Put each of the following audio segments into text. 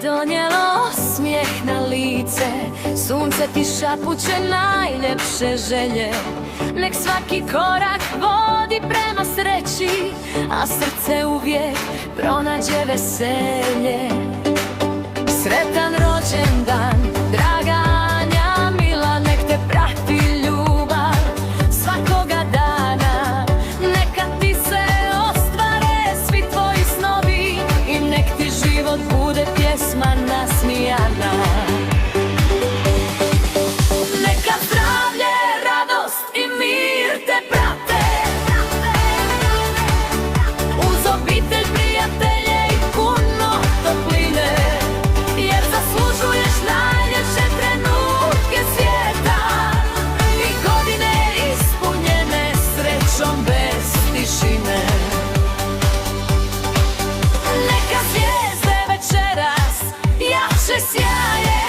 donijelo smijeh na lice, sunce ti šapuće najljepše želje. Nek svaki korak vodi prema sreći, a srce uvijek pronađe veselje. Sretan rođendan, draga Anja mila, nek te prati ljubav svakoga dana. Neka ti se ostvare svi tvoji snovi i nek ti život bude pjesma nasmijana. Neka zdravlje, radost i mir te prate, uz obitelj, prijatelje i puno topline, jer zaslužuješ najljepše trenutke svijeta i godine ispunjene srećom bez tišine. Neka zvijezde večeras jače sjaje,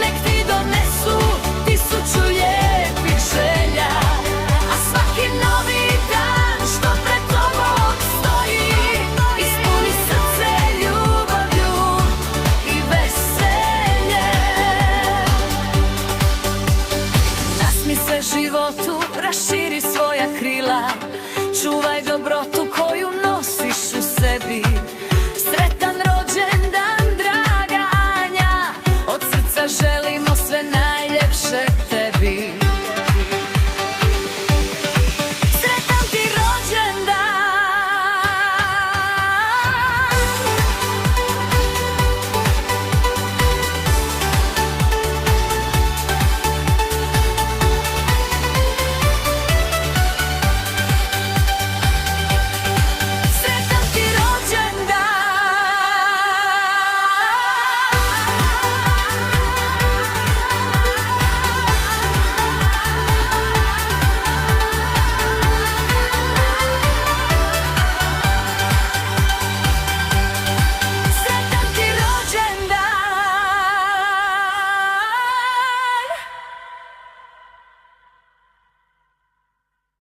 nek ti donesu tisuću lijepih želja, a svaki novi dan što pred tobom stoji ispuni srce ljubavlju i veselje. Nasmi se životu, raširi svoja krila, čuvaj